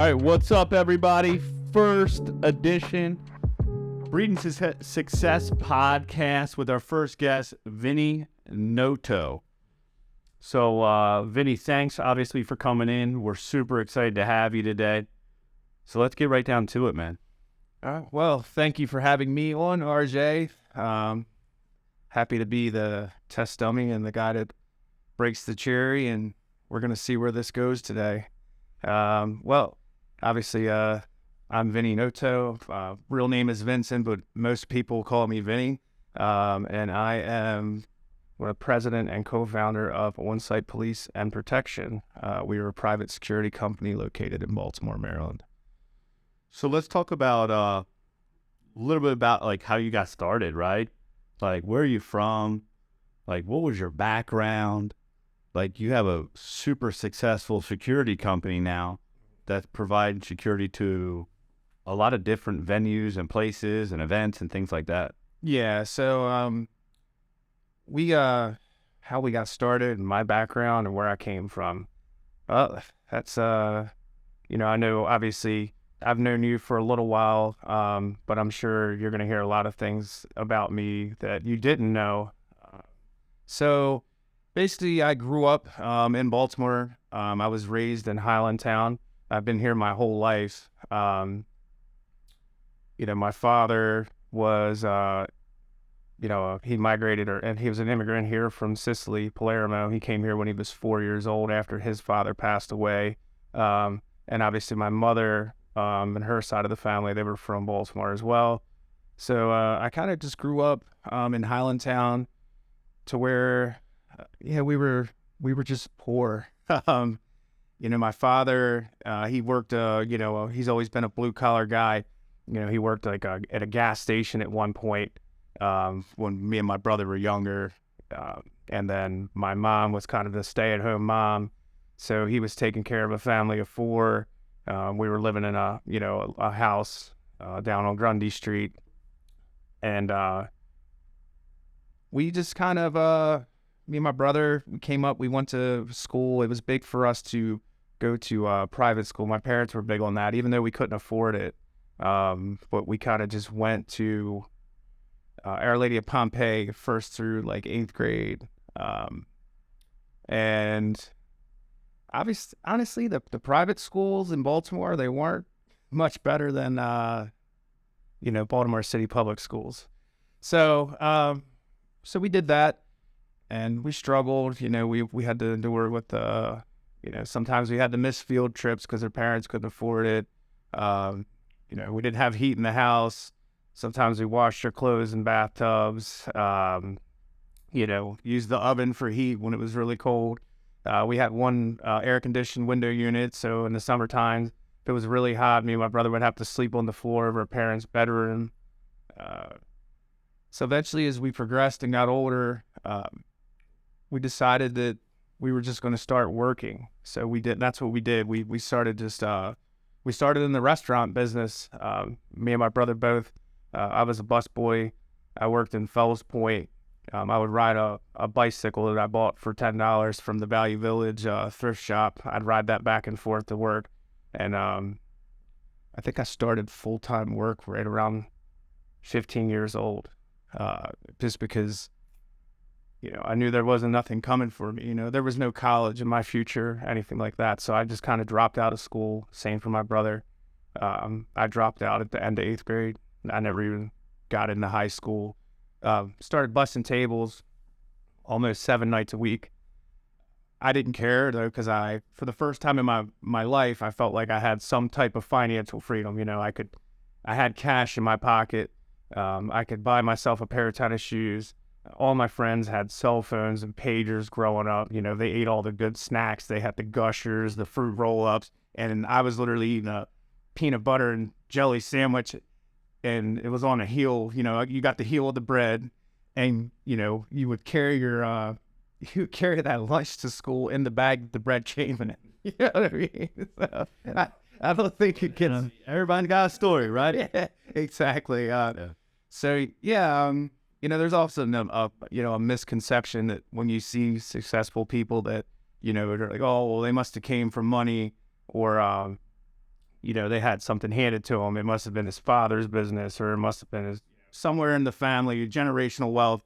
All right, what's up, everybody? First edition Breeden Success podcast with our first guest, Vinnie Noto. So, Vinnie, thanks obviously for coming in. We're super excited to have you today. So let's get right down to it, man. Well, thank you for having me on, RJ. Happy to be the test dummy and the guy that breaks the cherry, and we're going to see where this goes today. Well, obviously, I'm Vinnie Noto. Real name is Vincent, but most people call me Vinnie. And I am the president and co-founder of On-Site Police and Protection. We are a private security company located in Baltimore, Maryland. So let's talk about a little bit about like how you got started, right? Like, where are you from? Like, what was your background? Like, you have a super successful security company now that provides security to a lot of different venues and places and events and things like that. Yeah, so how we got started and my background and where I came from. That's I know obviously I've known you for a little while, but I'm sure you're going to hear a lot of things about me that you didn't know. So basically, I grew up in Baltimore. I was raised in Highlandtown. I've been here my whole life. My father was, he migrated, and he was an immigrant here from Sicily, Palermo. He came here when he was 4 years old after his father passed away. And obviously my mother and her side of the family, they were from Baltimore as well. So I kind of just grew up in Highlandtown to where, we were just poor. My father, he worked, he's always been a blue collar guy. He worked like at a gas station at one point when me and my brother were younger. And then my mom was kind of the stay at home mom. So he was taking care of a family of four. We were living in a house down on Grundy Street. And we just kind of, me and my brother, we came up, we went to school. It was big for us to go to private school. My parents were big on that, even though we couldn't afford it. But we kind of just went to Our Lady of Pompeii first through like 8th grade. And obviously, honestly, the private schools in Baltimore, they weren't much better than, Baltimore City public schools. So we did that. And we struggled, we had to endure with, sometimes we had to miss field trips because their parents couldn't afford it. We didn't have heat in the house. Sometimes we washed our clothes in bathtubs, used the oven for heat when it was really cold. We had one air-conditioned window unit, so in the summertime, if it was really hot, me and my brother would have to sleep on the floor of our parents' bedroom. So eventually, as we progressed and got older, we decided that we were just going to start working. So that's what we did. We started we started in the restaurant business. Me and my brother both. I was a busboy. I worked in Fells Point. I would ride a bicycle that I bought for $10 from the Value Village thrift shop. I'd ride that back and forth to work. And I think I started full-time work right around 15 years old, just because I knew there wasn't nothing coming for me. There was no college in my future, anything like that. So I just kind of dropped out of school. Same for my brother. I dropped out at the end of 8th grade. I never even got into high school. Started busting tables almost 7 nights a week. I didn't care though, because for the first time in my life, I felt like I had some type of financial freedom. I had cash in my pocket. I could buy myself a pair of tennis shoes. All my friends had cell phones and pagers growing up. They ate all the good snacks. They had the Gushers, the fruit roll-ups, and I was literally eating a peanut butter and jelly sandwich, and it was on a heel. You got the heel of the bread, and you would carry that lunch to school in the bag with the bread came in it. You know what I mean? So, I don't think it gets. Everybody got a story, right? Yeah, exactly. So yeah. There's also a misconception that when you see successful people that, they're like, oh, well, they must have came from money, or they had something handed to him. It must have been his father's business, or it must have been somewhere in the family, generational wealth.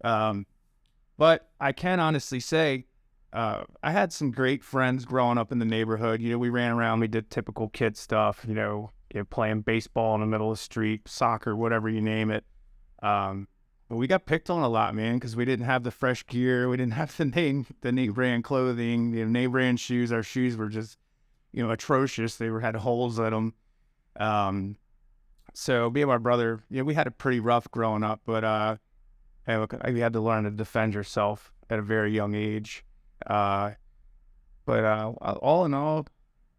But I can honestly say, I had some great friends growing up in the neighborhood. We ran around, we did typical kid stuff, playing baseball in the middle of the street, soccer, whatever you name it. But we got picked on a lot, man, because we didn't have the fresh gear. We didn't have the name brand clothing, name brand shoes. Our shoes were just, atrocious. They had holes in them. So me and my brother, we had a pretty rough growing up, but hey, look, you had to learn to defend yourself at a very young age. But all in all,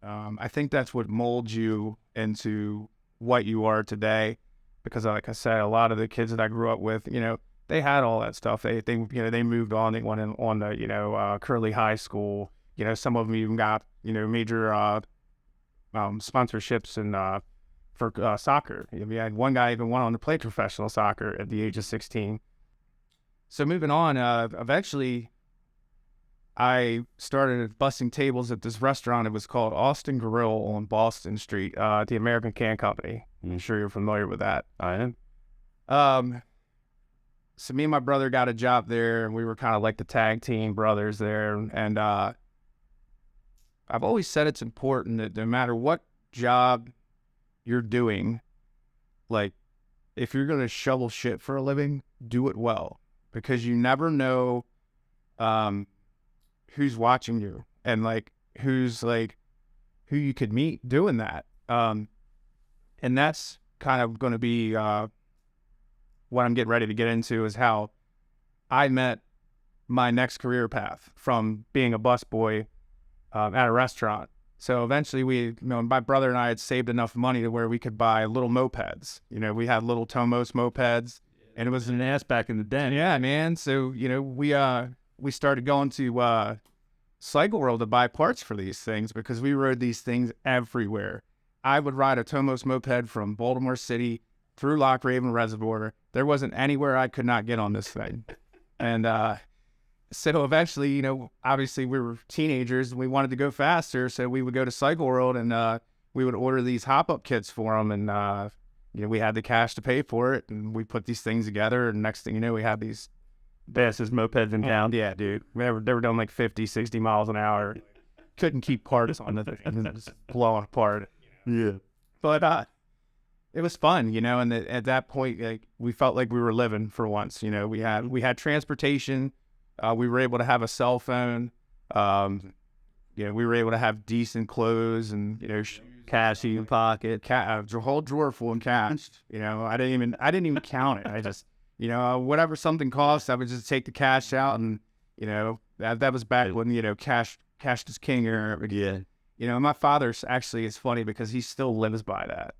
I think that's what molds you into what you are today. Because like I said, a lot of the kids that I grew up with, they had all that stuff. They moved on. They went on to, Curly High School. Some of them even got, major sponsorships and for soccer. We had one guy even went on to play professional soccer at the age of 16. So moving on, eventually I started busting tables at this restaurant. It was called Austin Grill on Boston Street, the American Can Company. I'm sure you're familiar with that. I am. So me and my brother got a job there, and we were kind of like the tag team brothers there. And I've always said it's important that no matter what job you're doing, like if you're going to shovel shit for a living, do it well, because you never know who's watching you and who you could meet doing that. And that's kind of going to be what I'm getting ready to get into, is how I met my next career path from being a busboy at a restaurant. So eventually my brother and I had saved enough money to where we could buy little mopeds. We had little Tomos mopeds, and it was an ass back in the day. Yeah, man. So, we started going to Cycle World to buy parts for these things, because we rode these things everywhere. I would ride a Tomos moped from Baltimore City through Lock Raven Reservoir. There wasn't anywhere I could not get on this thing. And so eventually, obviously we were teenagers and we wanted to go faster. So we would go to Cycle World and we would order these hop-up kits for them. And, we had the cash to pay for it. And we put these things together. And next thing you know, we had these fastest mopeds in town. Yeah, dude. They were doing like 50, 60 miles an hour. Couldn't keep parts on the thing. And then just blowing apart. Yeah. But it was fun, and at that point, we felt like we were living for once. We had transportation. We were able to have a cell phone. We were able to have decent clothes and Cash in your pocket. a whole drawer full of cash. I didn't even count it. I just whatever something cost, I would just take the cash out, and that was back when cash is king. Yeah. My father's actually, it's funny because he still lives by that.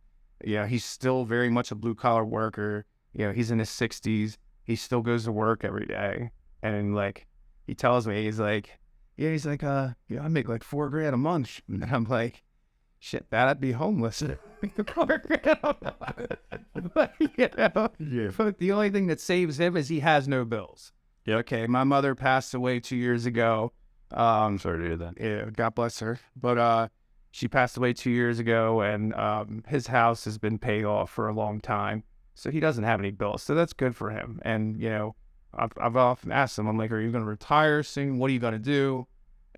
He's still very much a blue collar worker. He's in his 60s. He still goes to work every day. And he tells me, he's like, I make like $4,000 a month. And I'm like, shit, that'd be homeless. But, the only thing that saves him is he has no bills. Yeah. Okay. My mother passed away 2 years ago. I'm sorry to hear that. Yeah, God bless her. But she passed away 2 years ago, and his house has been paid off for a long time, so he doesn't have any bills. So that's good for him. And I've often asked him, I'm like, "Are you going to retire soon? What are you going to do?"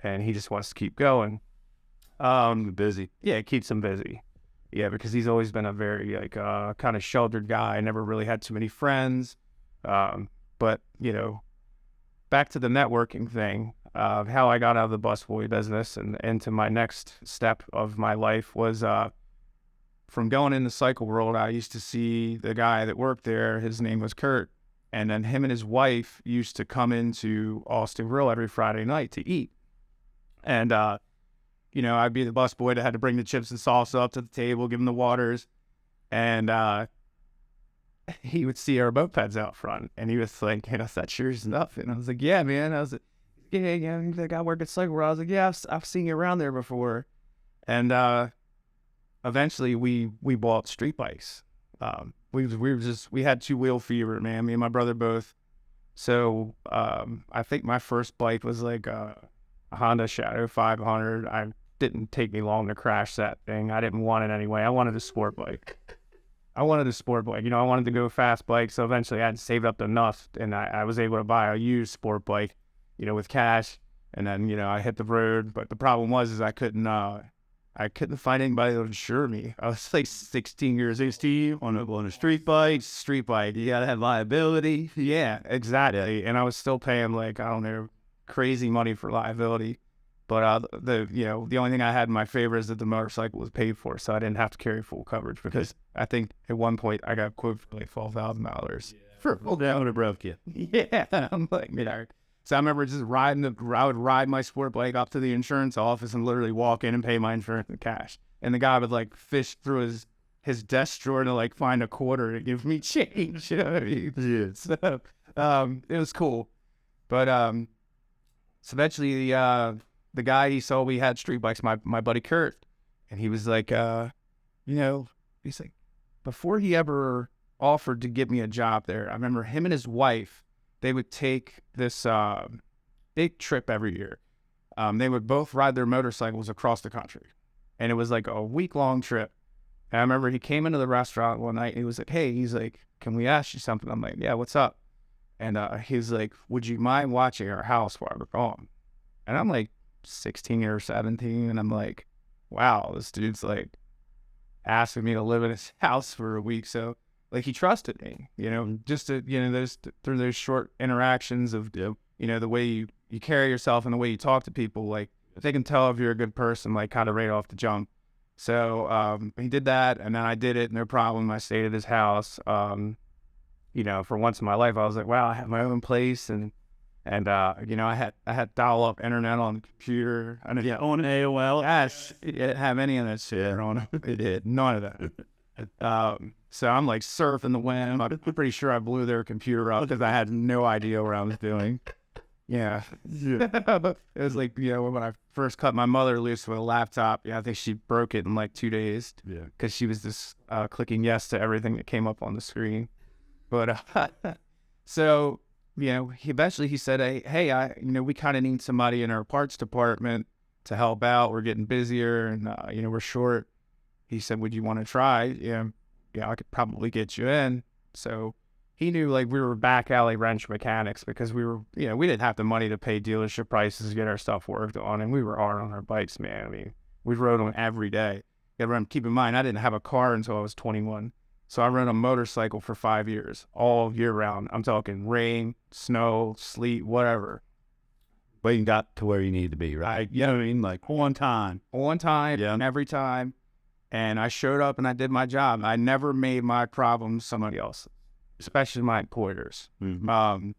And he just wants to keep going. Busy. Yeah, it keeps him busy. Yeah, because he's always been a very kind of sheltered guy. Never really had too many friends. But back to the networking thing. How I got out of the busboy business and into my next step of my life was from going into Cycle World. I used to see the guy that worked there. His name was Kurt. And then him and his wife used to come into Austin Grill every Friday night to eat. And, I'd be the busboy that had to bring the chips and salsa up to the table, give him the waters. And he would see our mopeds out front. And he was like, that sure is enough. And I was like, yeah, man. I was like, yeah, the guy worked at Cycle World. I was like, yeah, I've seen you around there before. And eventually we bought street bikes. We had two-wheel fever, man, me and my brother both. So I think my first bike was like a Honda Shadow 500. I didn't take me long to crash that thing. I didn't want it anyway. I wanted a sport bike. I wanted a sport bike. I wanted to go fast bike. So eventually I had saved up enough, and I was able to buy a used sport bike, with cash. And then, I hit the road. But the problem was I couldn't find anybody to insure me. I was like 16 years old on a street bike. Street bike. You gotta have liability. Yeah, exactly. And I was still paying like, I don't know, crazy money for liability. But the only thing I had in my favor is that the motorcycle was paid for, so I didn't have to carry full coverage, because I think at one point I got quoted for like $12,000 for full That would have broke you. Yeah, I'm like, So I remember just I would ride my sport bike up to the insurance office and literally walk in and pay my insurance in cash. And the guy would like fish through his desk drawer to like find a quarter to give me change. You know what I mean? Yeah. So it was cool. But so eventually the guy, he saw we had street bikes, my buddy Kurt, and he was like, he's like, before he ever offered to give me a job there, I remember him and his wife, they would take this big trip every year. They would both ride their motorcycles across the country, and it was like a week-long trip. And I remember he came into the restaurant one night, and he was like, hey, he's like, can we ask you something? I'm like, yeah, what's up? And he was like, would you mind watching our house while we're gone? And I'm like 16 or 17, and I'm like, wow, this dude's like asking me to live in his house for a week. So like, he trusted me, just to, through those short interactions of, the way you carry yourself and the way you talk to people, like they can tell if you're a good person, like kind of right off the jump. So he did that, and then I did it, no problem. I stayed at his house. For once in my life, I was like, wow, I have my own place, and I had dial-up internet on the computer. On AOL. Yes, it didn't have any of that shit on it. It did none of that. So I'm like surfing the web. I'm pretty sure I blew their computer up because I had no idea what I was doing. Yeah. It was like, when I first cut my mother loose with a laptop, I think she broke it in like 2 days. Yeah. Because she was just clicking yes to everything that came up on the screen. But so, he eventually said, hey, we kind of need somebody in our parts department to help out. We're getting busier, and, we're short. He said, would you want to try? Yeah, I could probably get you in. So he knew like we were back alley wrench mechanics, because we were, we didn't have the money to pay dealership prices to get our stuff worked on. And we were hard on our bikes, man. I mean, we rode them every day. Keep in mind, I didn't have a car until I was 21. So I rode a motorcycle for 5 years, all year round. I'm talking rain, snow, sleet, whatever. But you got to where you need to be, right? You know what I mean? Like on time. On time, yeah. And every time. And I showed up and I did my job. I never made my problems somebody else, especially my employers. Mm-hmm.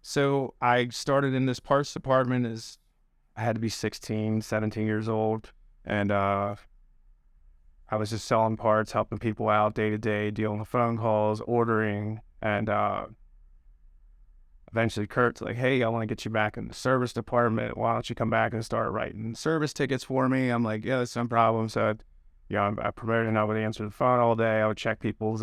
So I started in this parts department as I had to be 16, 17 years old. And I was just selling parts, helping people out day to day, dealing with phone calls, ordering. And eventually Kurt's like, hey, I want to get you back in the service department. Why don't you come back and start writing service tickets for me? I'm like, yeah, that's no problem. So I promoted, and I would answer the phone all day. I would check people's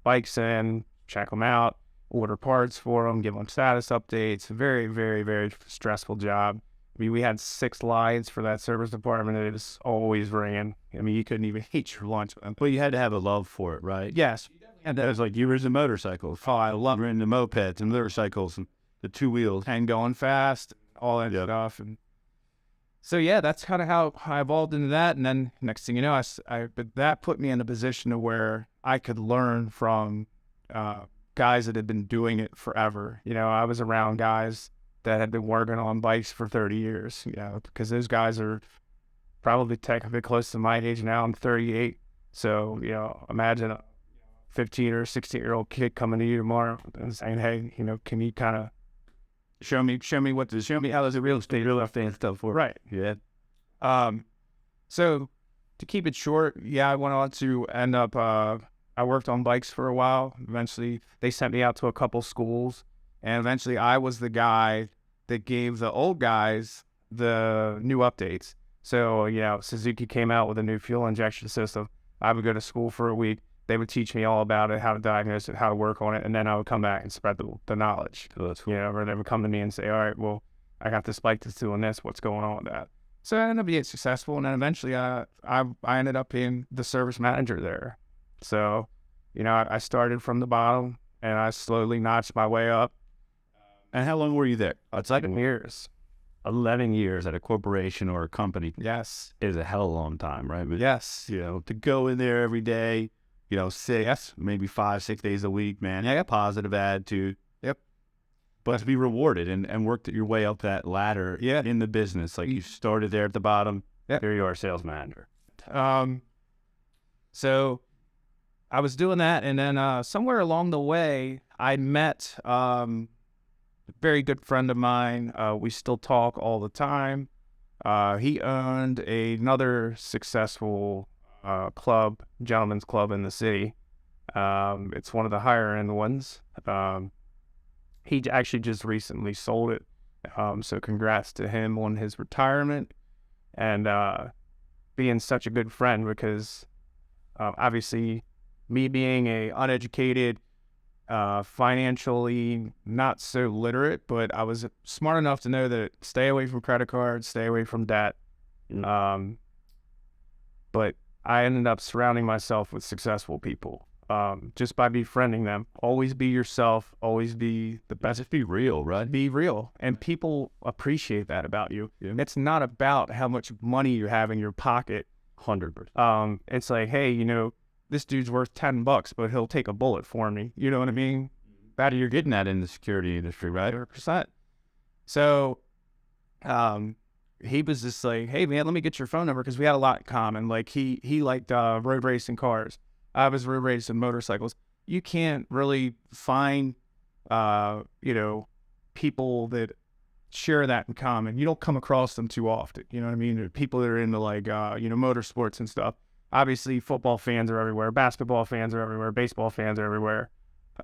bikes in, check them out, order parts for them, give them status updates. Very, very, very stressful job. I mean, we had 6 lines for that service department, and it was always ringing. I mean, you couldn't even eat your lunch. But you had to have a love for it, right? Yes. And that was like you were into motorcycles. Oh, I love you were into mopeds and motorcycles and the 2 wheels. And going fast, all that stuff. And so, yeah, that's kind of how I evolved into that. And then next thing you know, but that put me in a position to where I could learn from guys that had been doing it forever. I was around guys that had been working on bikes for 30 years, because those guys are probably technically close to my age now. I'm 38. So, imagine a 15 or 16-year-old kid coming to you tomorrow and saying, hey, can you kind of show me how does a real estate stuff work? Right. Yeah. So to keep it short, I went on to end up, I worked on bikes for a while. Eventually they sent me out to a couple schools, and eventually I was the guy that gave the old guys the new updates. So, Suzuki came out with a new fuel injection system. I would go to school for a week. They would teach me all about it, how to diagnose it, how to work on it, and then I would come back and spread the knowledge. Oh, that's cool. Or they would come to me and say, all right, well, I got this bike that's doing this. What's going on with that? So I ended up being successful, and then eventually I ended up being the service manager there. So, I started from the bottom, and I slowly notched my way up. And how long were you there? It's like years. 11 years at a corporation or a company Yes. is a hell of a long time, right? But, Yes. to go in there every day, six, Yes. maybe 5, 6 days a week, man, yeah, positive attitude. Yep. But to be rewarded and worked your way up that ladder in the business, like you started there at the bottom, here you are, sales manager. So I was doing that, and then somewhere along the way, I met a very good friend of mine. We still talk all the time. He owned another successful gentleman's club in the city. It's one of the higher end ones. He actually just recently sold it. So congrats to him on his retirement and being such a good friend, because obviously me being a uneducated, financially not so literate, but I was smart enough to know that stay away from credit cards, stay away from debt. But I ended up surrounding myself with successful people. Just by befriending them. Always be yourself, always be the best. Just be real, right? Be real. And people appreciate that about you. Yeah. It's not about how much money you have in your pocket. 100%. It's like, hey, this dude's worth $10, but he'll take a bullet for me. You know what I mean? You're getting that in the security industry, right? 100%. So, he was just like, hey man, let me get your phone number, because we had a lot in common. Like he liked road racing cars. I was road racing motorcycles. You can't really find, people that share that in common. You don't come across them too often. You know what I mean? People that are into motorsports and stuff. Obviously, football fans are everywhere. Basketball fans are everywhere. Baseball fans are everywhere.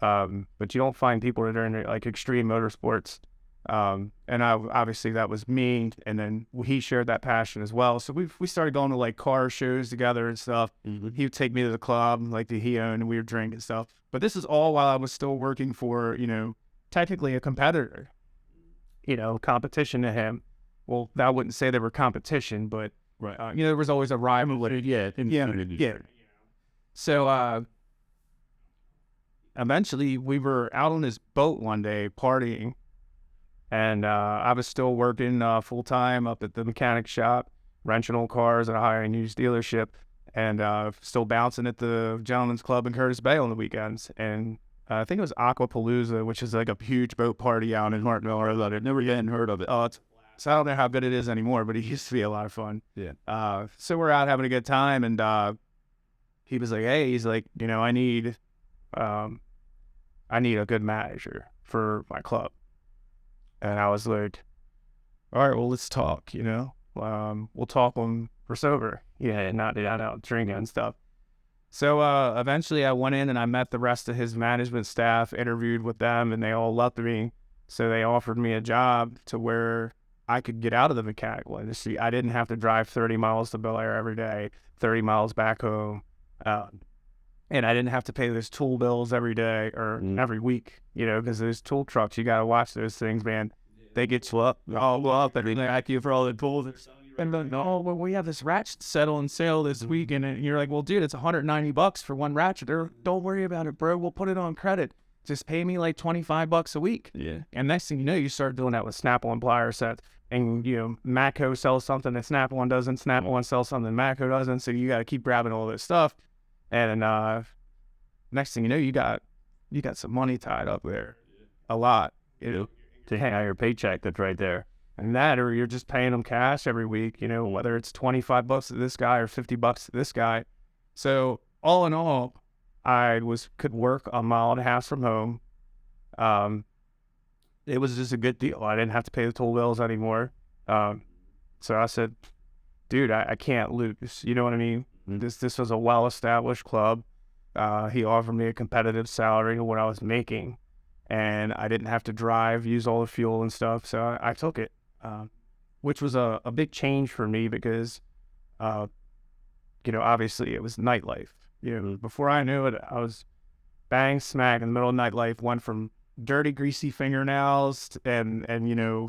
But you don't find people that are into extreme motorsports. And obviously that was me, and then he shared that passion as well. So we started going to car shows together and stuff. He would take me to the club that he owned, and we would drink and stuff. But this is all while I was still working for, technically a competitor, competition to him. Well, I wouldn't say they were competition, but right. There was always a rivalry. Yeah. So eventually we were out on his boat one day partying. And I was still working full-time up at the mechanic shop, renting old cars at a high-end used dealership, and still bouncing at the Gentleman's Club in Curtis Bay on the weekends. And I think it was Aquapalooza, which is a huge boat party out in Martinville. I've never even heard of it. So I don't know how good it is anymore, but it used to be a lot of fun. Yeah. So we're out having a good time, and he was like, hey, he's like, I need a good manager for my club. And I was like, all right, well, let's talk, we'll talk when we're sober. Yeah, not out drinking and stuff. So eventually I went in and I met the rest of his management staff, interviewed with them, and they all loved me. So they offered me a job to where I could get out of the mechanical industry. I didn't have to drive 30 miles to Bel Air every day, 30 miles back home. And I didn't have to pay those tool bills every day or every week, because those tool trucks, you got to watch those things, man. They get you up, all up, and they ask you for all the tools. And no, well, we have this ratchet set on sale this week. And you're like, well, dude, it's $190 for one ratchet. Don't worry about it, bro. We'll put it on credit. Just pay me $25 a week. Yeah. And next thing you know, you start doing that with Snap-on plier sets. And, Matco sells something that Snap-on doesn't. Snap-on sells something Matco doesn't. So you got to keep grabbing all this stuff. And next thing you know, you got some money tied up there, a lot, to hang out your paycheck that's right there. And that, or you're just paying them cash every week, whether it's $25 to this guy or $50 to this guy. So all in all, I could work a mile and a half from home. It was just a good deal. I didn't have to pay the toll bills anymore. So I said, dude, I can't lose. You know what I mean? This was a well-established club. He offered me a competitive salary of what I was making, and I didn't have to drive, use all the fuel and stuff. So I took it, which was a big change for me because, obviously it was nightlife. Before I knew it, I was bang smack in the middle of nightlife, went from dirty, greasy fingernails and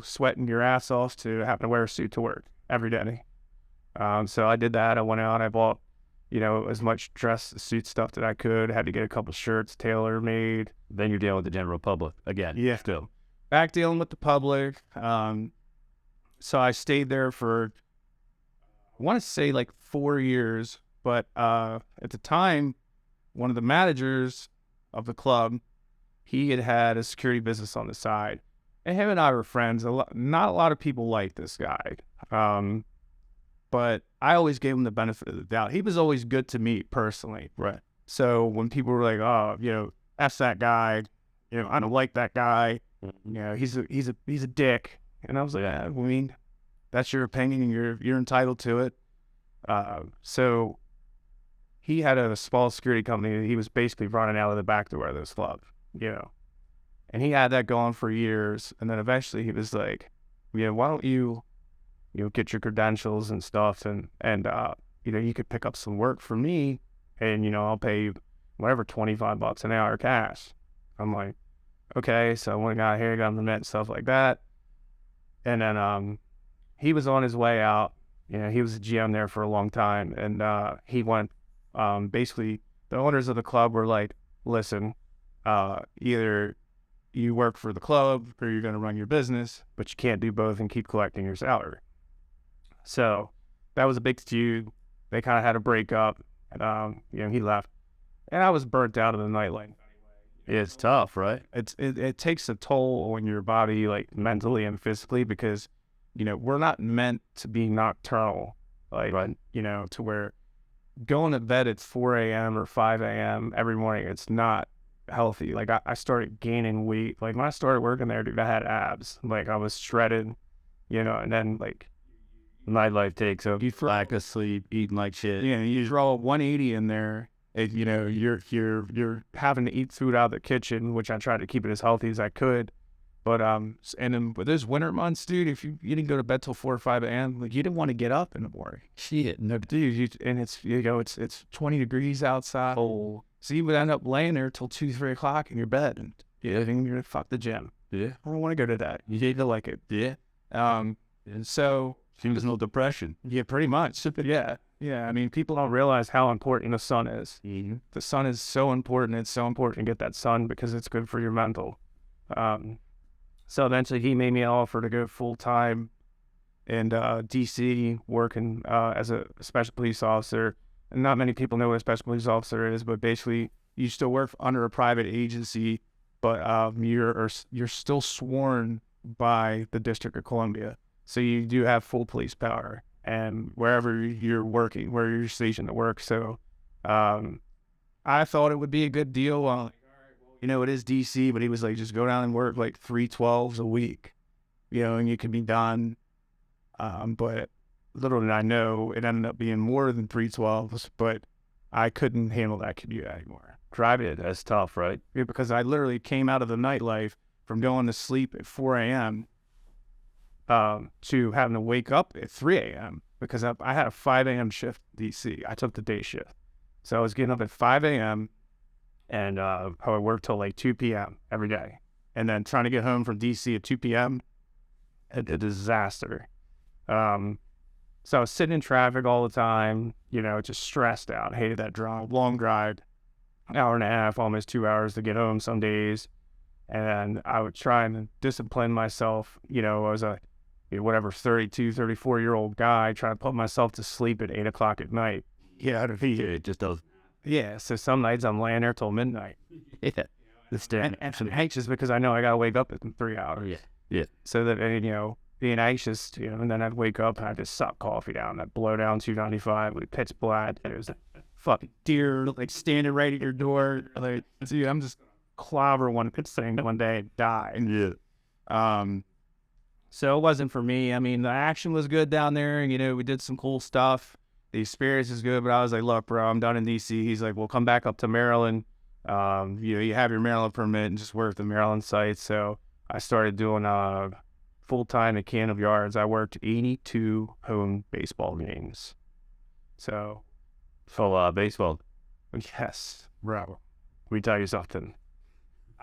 sweating your ass off to having to wear a suit to work every day. So I did that. I went out. I bought, as much dress suit stuff that I could. Had to get a couple shirts tailor made. Then you're dealing with the general public again. Yeah. Still. Back dealing with the public. So I stayed there for, I want to say like 4 years. But at the time, one of the managers of the club, he had a security business on the side. And him and I were friends. Not a lot of people liked this guy. But I always gave him the benefit of the doubt. He was always good to me personally. Right. So when people were like, oh, F that guy, I don't like that guy, he's a dick. And I was like, I mean, that's your opinion and you're entitled to it. So he had a small security company that he was basically running out of the back door of this club, and he had that going for years. And then eventually he was like, why don't you, get your credentials and stuff and you could pick up some work for me and, I'll pay you whatever, $25 an hour cash. I'm like, okay. So I went and got here, got him the net and stuff like that. And then, he was on his way out. He was a GM there for a long time. And, he went, basically the owners of the club were like, listen, either you work for the club or you're going to run your business, but you can't do both and keep collecting your salary. So that was a big feud. They kind of had a breakup, and he left, and I was burnt out of the nightlife. It's tough, right? It takes a toll on your body, like mentally and physically, because we're not meant to be nocturnal, like right. To where going to bed at 4 a.m. or 5 a.m. every morning, it's not healthy. Like I started gaining weight. Like when I started working there, dude, I had abs. Like I was shredded, and then like nightlife takes over. You lack of sleep, eating like shit. Yeah, you throw a 180 in there. And, you're having to eat food out of the kitchen, which I tried to keep it as healthy as I could. But and then with those winter months, dude, if you didn't go to bed till 4 or 5 a.m., like you didn't want to get up in the morning. Shit, no, dude. And it's it's 20 degrees outside. Oh, so you would end up laying there till 2, 3 o'clock in your bed, and you're like, fuck the gym. Yeah, I don't want to go to that. You need to like it. Yeah. And so seems no depression. Yeah, pretty much. Yeah. Yeah, I mean, people don't realize how important the sun is. Mm-hmm. The sun is so important. It's so important to get that sun because it's good for your mental. So eventually he made me an offer to go full-time in D.C. working as a special police officer. And not many people know what a special police officer is, but basically you still work under a private agency, but you're still sworn by the District of Columbia. So you do have full police power. And wherever you're working, where you're stationed to work. So I thought it would be a good deal. Like, all right, well, it is DC, but he was like, just go down and work like 3 12s a week, and you can be done. But little did I know, it ended up being more than 3 12s, but I couldn't handle that commute anymore. Driving it, that's tough, right? Yeah, because I literally came out of the nightlife from going to sleep at 4 a.m., to having to wake up at 3 a.m. because I had a 5 a.m. shift in DC. I took the day shift. So I was getting up at 5 a.m. and I would work till like 2 p.m. every day. And then trying to get home from DC at 2 p.m., a disaster. So I was sitting in traffic all the time, just stressed out. Hated that drive, long drive, hour and a half, almost 2 hours to get home some days. And I would try and discipline myself. I was a 32, 34-year-old guy trying to put myself to sleep at 8 o'clock at night. Yeah, it just does. Yeah, so some nights I'm laying there till midnight. Yeah. And I'm anxious because I know I got to wake up in 3 hours. Yeah. So that, being anxious, and then I'd wake up and I'd just suck coffee down. I'd blow down 295 with pitch black. There's a fucking deer, like, standing right at your door. Like, dude, I'm just clobber one thing one day and die. Yeah. So it wasn't for me. I mean, the action was good down there. We did some cool stuff. The experience is good, but I was like, look, bro, I'm done in DC. He's like, well, come back up to Maryland. You have your Maryland permit and just work the Maryland site. So I started doing full-time at Can of Yards. I worked 82 home baseball games. So baseball. Yes, bro. Let me tell you something.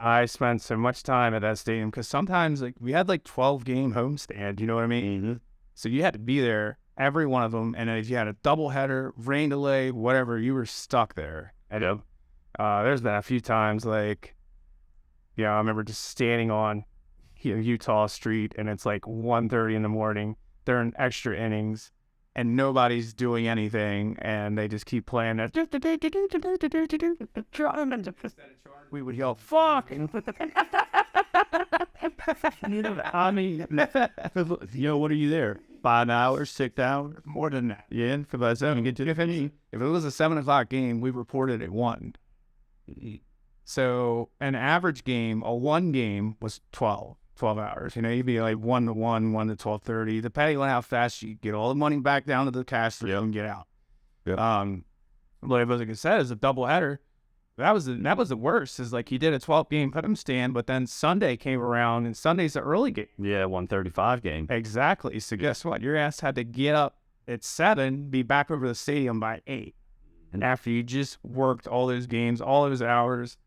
I spent so much time at that stadium because sometimes we had 12-game homestand, you know what I mean? Mm-hmm. So you had to be there every one of them. And if you had a doubleheader, rain delay, whatever, you were stuck there. And there's been a few times like, I remember just standing on Utah Street, and it's like 1:30 in the morning. They're in extra innings, and nobody's doing anything, and they just keep playing that. We would yell, "Fuck!" I mean, what are you there? 5 hours, 6 hours? More than that. Yeah, for by the time you get to If it was a 7 o'clock game, we reported at 1. So an average game, a 1 game was 12 hours. You'd be like 1 to 1, 1 to 12:30, depending on how fast you get all the money back down to the cash and get out. But like I said, as a doubleheader, that was the worst. Is like you did a 12-game pick 'em stand, but then Sunday came around, and Sunday's the early game. Yeah, 1:35 game. Exactly. So guess what? Your ass had to get up at 7, be back over the stadium by 8. And after you just worked all those games, all those hours.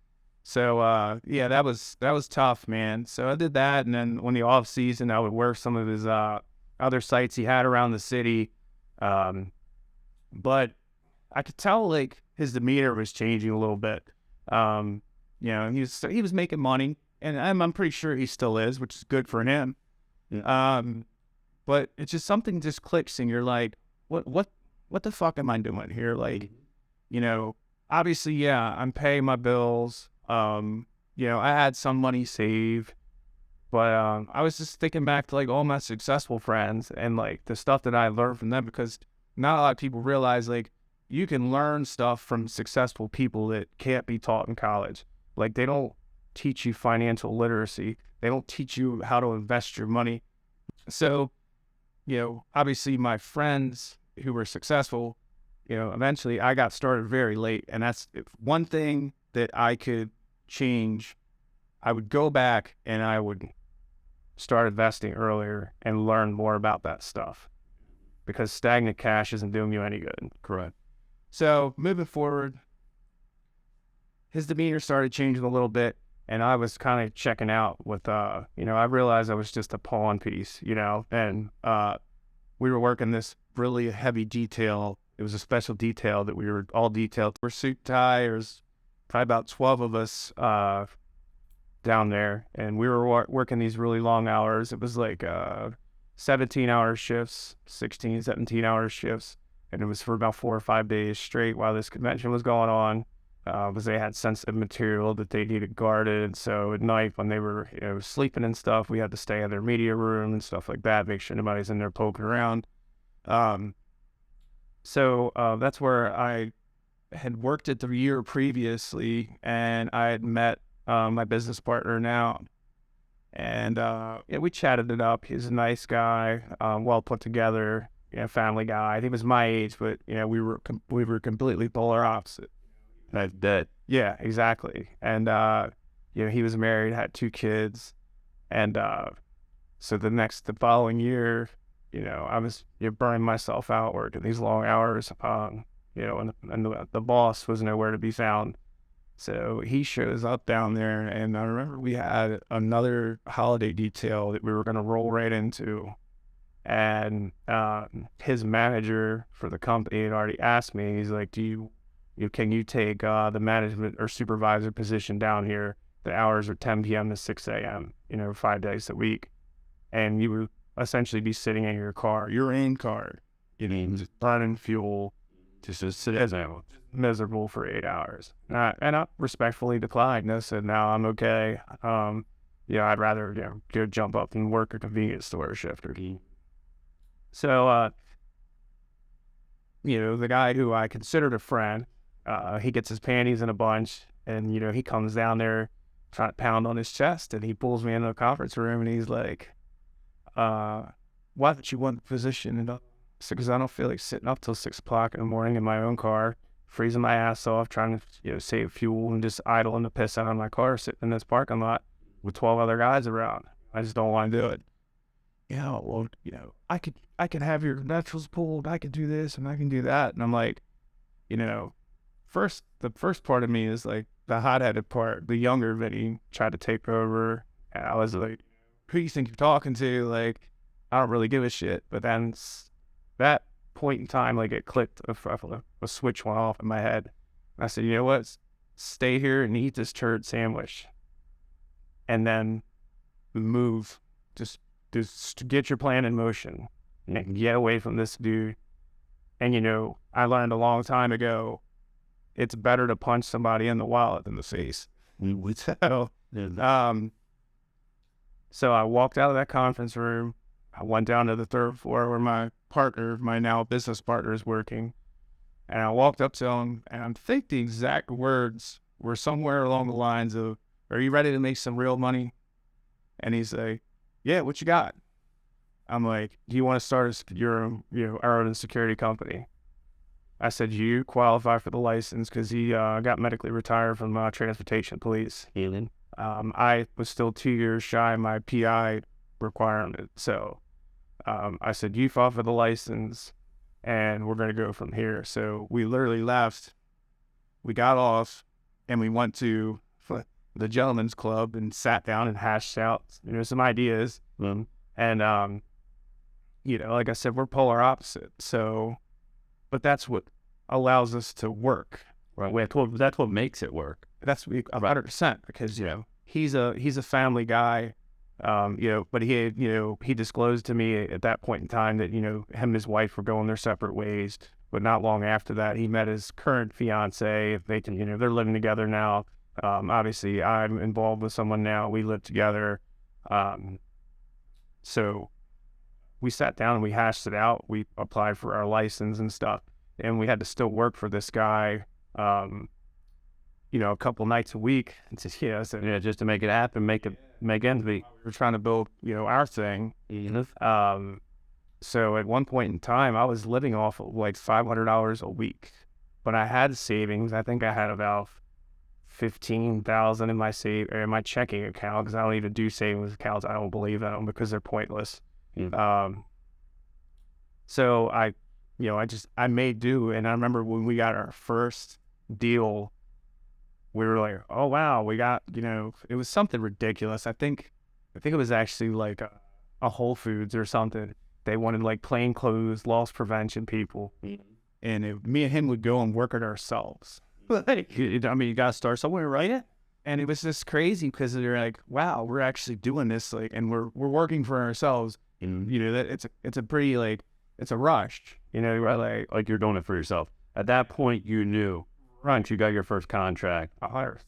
So, that was tough, man. So I did that. And then when the off season, I would work some of his, other sites he had around the city. But I could tell like his demeanor was changing a little bit. He was making money, and I'm pretty sure he still is, which is good for him. But it's just something just clicks, and you're like, what the fuck am I doing here? Like, obviously, I'm paying my bills. I had some money saved, but I was just thinking back to like all my successful friends and like the stuff that I learned from them, because not a lot of people realize like you can learn stuff from successful people that can't be taught in college. Like they don't teach you financial literacy. They don't teach you how to invest your money. So, obviously my friends who were successful, eventually I got started very late. And that's one thing that I could change. I would go back and I would start investing earlier and learn more about that stuff, because stagnant cash isn't doing you any good. Correct. So moving forward, his demeanor started changing a little bit, and I was kind of checking out with, I realized I was just a pawn piece, and we were working this really heavy detail. It was a special detail that we were all detailed. We're suit tie. There's probably about 12 of us down there, and we were working these really long hours. It was like 17-hour shifts, 16, 17-hour shifts, and it was for about 4 or 5 days straight while this convention was going on, because they had sensitive material that they needed guarded. And so at night when they were sleeping and stuff, we had to stay in their media room and stuff like that, make sure nobody's in there poking around. So that's where I had worked it the year previously, and I had met my business partner now, and we chatted it up. He's a nice guy, well put together, family guy. He was my age, but we were completely polar opposite. That's dead. Yeah, exactly. And he was married, had 2 kids, and so the following year, I was burning myself out working these long hours, and the boss was nowhere to be found. So he shows up down there, and I remember we had another holiday detail that we were going to roll right into. And his manager for the company had already asked me, he's like, can you take the management or supervisor position down here? The hours are 10 p.m. to 6 a.m., 5 days a week. And you would essentially be sitting in your car, your own car, just burning fuel, just sitting there miserable for 8 hours. And I respectfully declined. I said, no, I'm okay. I'd rather go jump up and work a convenience store shift. So, the guy who I considered a friend, he gets his panties in a bunch, and he comes down there trying to pound on his chest, and he pulls me into a conference room, and he's like, why don't you want the position? And because I don't feel like sitting up till 6 o'clock in the morning in my own car, freezing my ass off, trying to save fuel, and just idling the piss out of my car, sitting in this parking lot with 12 other guys around. I just don't want to do it. Well, I could have your naturals pulled. I could do this and I can do that. And I'm like, the first part of me is like the hot-headed part. The younger Vinnie tried to take over, and I was like, who do you think you're talking to? Like, I don't really give a shit. But then that point in time, like it clicked, a switch went off in my head. And I said, you know what? Stay here and eat this turd sandwich. And then move. Just get your plan in motion and get away from this dude. And, I learned a long time ago, it's better to punch somebody in the wallet than the face. So I walked out of that conference room. I went down to the third floor where my now business partner, is working. And I walked up to him, and I think the exact words were somewhere along the lines of, "Are you ready to make some real money?" And he's like, "Yeah, what you got?" I'm like, "Do you want to start our own security company?" I said, "You qualify for the license," because he got medically retired from transportation police. I was still 2 years shy of my PI requirement. So I said, "You file for the license and we're going to go from here." So we literally left, we got off, and we went to the gentleman's club and sat down and hashed out, some ideas. And, like I said, we're polar opposite. So, but that's what allows us to work. Right. That's what makes it work. That's 100%, because, he's a family guy. But he disclosed to me at that point in time that, him and his wife were going their separate ways. But not long after that, he met his current fiance. They're living together now. Obviously I'm involved with someone now. We live together. So we sat down and we hashed it out. We applied for our license and stuff, and we had to still work for this guy, a couple nights a week. And just to make it happen, make ends meet. We were trying to build, our thing. So at one point in time, I was living off of like $500 a week, but I had savings. I think I had about $15,000 in my checking account, because I don't even do savings accounts. I don't believe in them because they're pointless. So I made do. And I remember when we got our first deal, we were like, "Oh wow, we got," it was something ridiculous. I think it was actually like a Whole Foods or something. They wanted like plain clothes, loss prevention people, and me and him would go and work it ourselves. You got to start somewhere, right? And it was just crazy, because they're like, "Wow, we're actually doing this, like, and we're working for ourselves." And that it's a pretty, like, it's a rush, right? Like you're doing it for yourself. At that point, you knew, right? You got your first contract. 100%.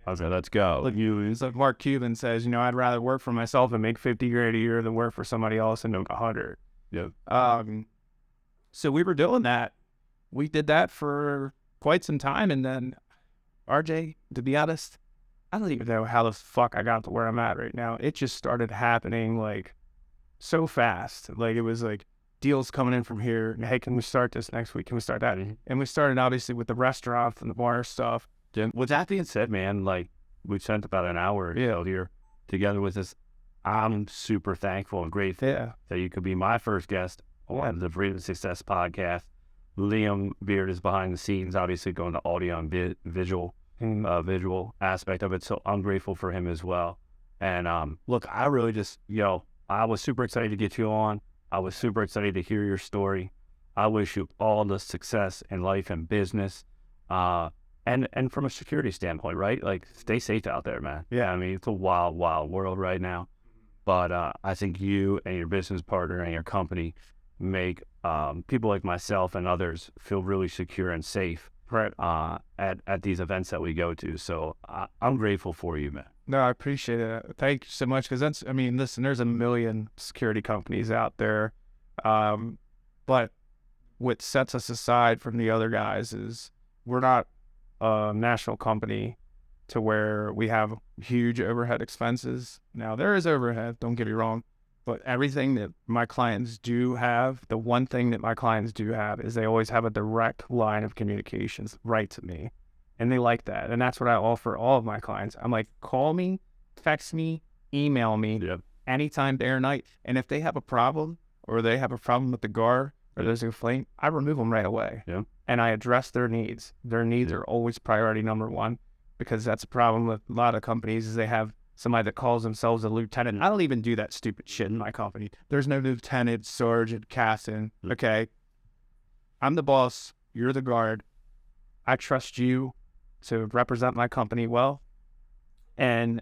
I was like, "Let's go." Look, it's like Mark Cuban says, I'd rather work for myself and make $50,000 a year than work for somebody else and make 100. Yeah. So we were doing that. We did that for quite some time, and then RJ, to be honest, I don't even know how the fuck I got to where I'm at right now. It just started happening like so fast. Like it was like deals coming in from here. "Hey, can we start this next week? Can we start that?" And we started obviously with the restaurants and the bar stuff. With that being said, man, like we spent about an hour here together with this. I'm super thankful and grateful that you could be my first guest on the Breeden Success podcast. Liam Beard is behind the scenes, obviously going to audio and visual aspect of it. So I'm grateful for him as well. And look, I really just, I was super excited to get you on. I was super excited to hear your story. I wish you all the success in life and business. And from a security standpoint, right? Like, stay safe out there, man. Yeah, it's a wild, wild world right now. But I think you and your business partner and your company make people like myself and others feel really secure and safe, right? At these events that we go to. So I'm grateful for you, man. No, I appreciate it. Thank you so much, because listen, there's a million security companies out there. But what sets us aside from the other guys is we're not a national company to where we have huge overhead expenses. Now, there is overhead, don't get me wrong, but everything that my clients do have, the one thing that my clients do have is they always have a direct line of communications right to me. And they like that. And that's what I offer all of my clients. I'm like, call me, text me, email me anytime, day or night. And if they have a problem, or they have a problem with the guard, or there's a complaint, I remove them right away. And I address their needs. Their needs are always priority number one, because that's a problem with a lot of companies, is they have somebody that calls themselves a lieutenant. I don't even do that stupid shit in my company. There's no lieutenant, sergeant, captain. Okay. I'm the boss. You're the guard. I trust you to represent my company well. And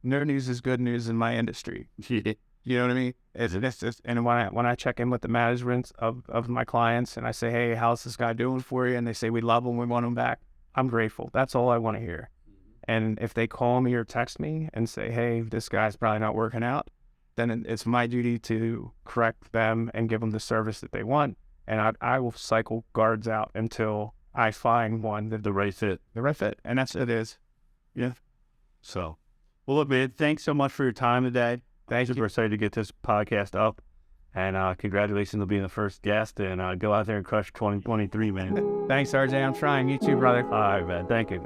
no news is good news in my industry. You know what I mean? And when I check in with the management of my clients and I say, hey, how's this guy doing for you? And they say, we love him, we want him back. I'm grateful. That's all I want to hear. And if they call me or text me and say, hey, this guy's probably not working out, then it's my duty to correct them and give them the service that they want. And I will cycle guards out until I find one that The right fit. the right fit. And that's what it is. Yeah. So, well, look, man, thanks so much for your time today. Thank Super you. excited to get this podcast up. And congratulations on being the first guest. And go out there and crush 2023, man. Thanks, RJ. I'm trying. You too, brother. All right, man. Thank you.